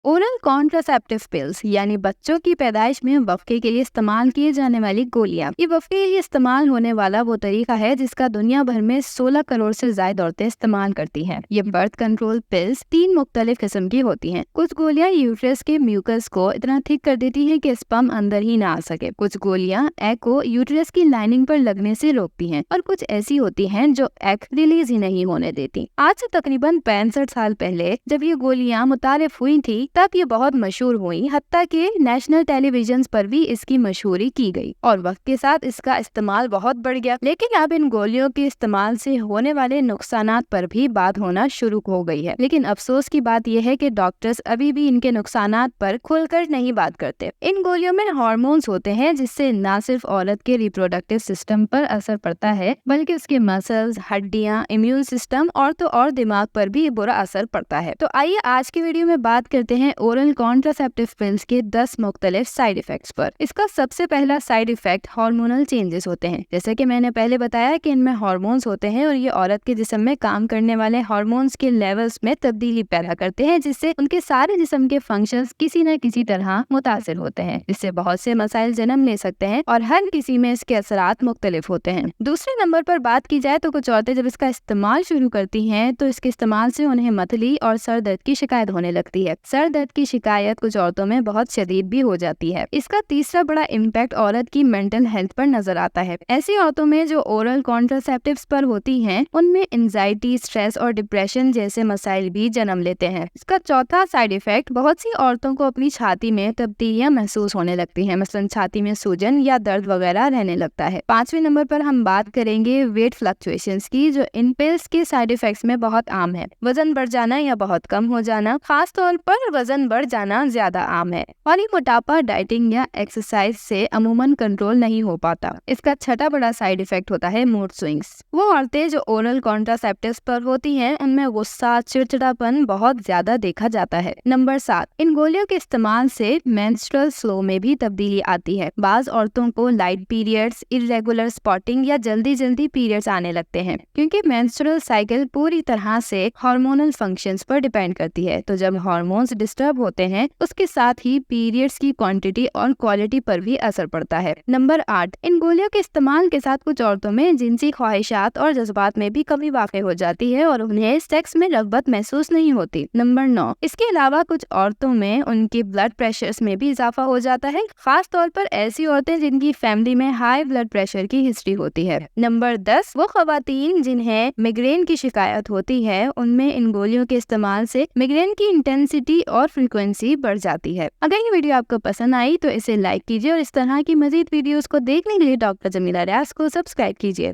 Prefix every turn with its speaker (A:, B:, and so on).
A: Oral contraceptive pills यानी बच्चों की पैदाइश में वक्फे के लिए इस्तेमाल किए जाने वाली गोलियां। ये वक्फे के लिए इस्तेमाल होने वाला वो तरीका है जिसका दुनिया भर में 16 करोड़ से ज्यादा औरतें इस्तेमाल करती हैं। ये बर्थ कंट्रोल पिल्स 3 मुख्तलिफ किस्म की होती हैं। कुछ गोलियां यूट्रस के म्यूकस को इतना थिक कर देती हैं कि स्पर्म अंदर ही ना आ सके। कुछ गोलियां एग को यूट्रस की लाइनिंग पर लगने से रोकती हैं और कुछ ऐसी होती हैं जो एग रिलीज ही नहीं होने देती। आज से तकरीबन 65 साल पहले जब ये गोलियां मुतारिफ हुई थी तब ये बहुत मशहूर हुई, हत्ता कि नेशनल टेलीविजन पर भी इसकी मशहूरी की गई और वक्त के साथ इसका इस्तेमाल बहुत बढ़ गया। लेकिन अब इन गोलियों के इस्तेमाल से होने वाले नुकसानात पर भी बात होना शुरू हो गई है। लेकिन अफसोस की बात यह है कि डॉक्टर्स अभी भी इनके नुकसानात पर खुलकर नहीं बात करते। इन गोलियों में हार्मोन्स होते हैं जिससे न सिर्फ औरत के रिप्रोडक्टिव सिस्टम पर असर पड़ता है बल्कि उसके मसल्स, हड्डियां, इम्यून सिस्टम और दिमाग पर भी बुरा असर पड़ता है। तो आइए आज की वीडियो में बात करते हैं ओरल कॉन्ट्रासेप्टिव पिल्स के 10 मुख्तलिफ साइड इफेक्ट्स पर। इसका सबसे पहला साइड इफेक्ट हार्मोनल चेंजेस होते हैं। जैसे कि मैंने पहले बताया कि इनमें हार्मोन्स होते हैं और ये औरत के जिस्म में काम करने वाले हार्मोन्स के लेवल्स में तब्दीली पैदा करते हैं जिससे उनके सारे जिस्म के फंक्शंस किसी न किसी तरह मुतासिर होते हैं, जिससे बहुत से मसाइल जन्म ले सकते हैं और हर किसी में इसके असरात मुख्तलिफ होते हैं। दूसरे नंबर पर बात की जाए तो कुछ औरतें जब इसका इस्तेमाल शुरू करती हैं तो इसके इस्तेमाल से उन्हें मतली और सर दर्द की शिकायत होने लगती है। सर दर्द की शिकायत कुछ औरतों में बहुत शदीद भी हो जाती है। इसका तीसरा बड़ा इम्पैक्ट औरत की मेंटल हेल्थ पर नजर आता है। ऐसी औरतों में जो ओरल कॉन्ट्रासेप्टिव्स पर होती हैं उनमें एंजाइटी, स्ट्रेस और डिप्रेशन जैसे मसाइल भी जन्म लेते हैं। इसका चौथा साइड इफेक्ट बहुत सी औरतों को अपनी छाती में तब्दीलियां महसूस होने लगती हैं, मसलन छाती में सूजन या दर्द वगैरह रहने लगता है। पांचवें नंबर पर हम बात करेंगे वेट फ्लक्चुएशंस की, जो इन पिल्स के साइड इफेक्ट्स में बहुत आम है। वजन बढ़ जाना या बहुत कम हो जाना, खास तौर पर वजन बढ़ जाना ज्यादा आम है और ये मोटापा डाइटिंग या एक्सरसाइज से अमूमन कंट्रोल नहीं हो पाता। इसका छठा बड़ा साइड इफेक्ट होता है मूड स्विंग्स। वो औरतें जो ओरल कॉन्ट्रासेप्टिव्स पर होती हैं उनमें गुस्सा, चिड़चिड़ापन बहुत ज्यादा देखा जाता है। नंबर 7, इन गोलियों के इस्तेमाल से मेंस्ट्रुअल फ्लो में भी तब्दीली आती है। बाज औरतों को लाइट पीरियड्स, इरेगुलर स्पॉटिंग या जल्दी जल्दी पीरियड्स आने लगते हैं क्योंकि मेंस्ट्रुअल साइकिल पूरी तरह से हार्मोनल फंक्शंस पर डिपेंड करती है। तो जब हार्मोन्स डिस्टर्ब होते हैं उसके साथ ही पीरियड्स की क्वांटिटी और क्वालिटी पर भी असर पड़ता है। नंबर 8, इन गोलियों के इस्तेमाल के साथ कुछ औरतों में जिनसी ख्वाहिशात और जज्बात में भी कमी वाक़ई हो जाती है और उन्हें सेक्स में रग़बत महसूस नहीं होती। नंबर 9, इसके अलावा कुछ औरतों में उनके ब्लड प्रेशर्स में भी इजाफा हो जाता है, खास तौर पर ऐसी औरतें जिनकी फैमिली में हाई ब्लड प्रेशर की हिस्ट्री होती है। नंबर 10, वो खवातीन जिन्हें मिग्रेन की शिकायत होती है उनमें इन गोलियों के इस्तेमाल से मिग्रेन की इंटेंसिटी और फ्रीक्वेंसी बढ़ जाती है। अगर ये वीडियो आपको पसंद आई तो इसे लाइक कीजिए और इस तरह की मजीद वीडियोस को देखने के लिए डॉक्टर जमीला रियाज को सब्सक्राइब कीजिए।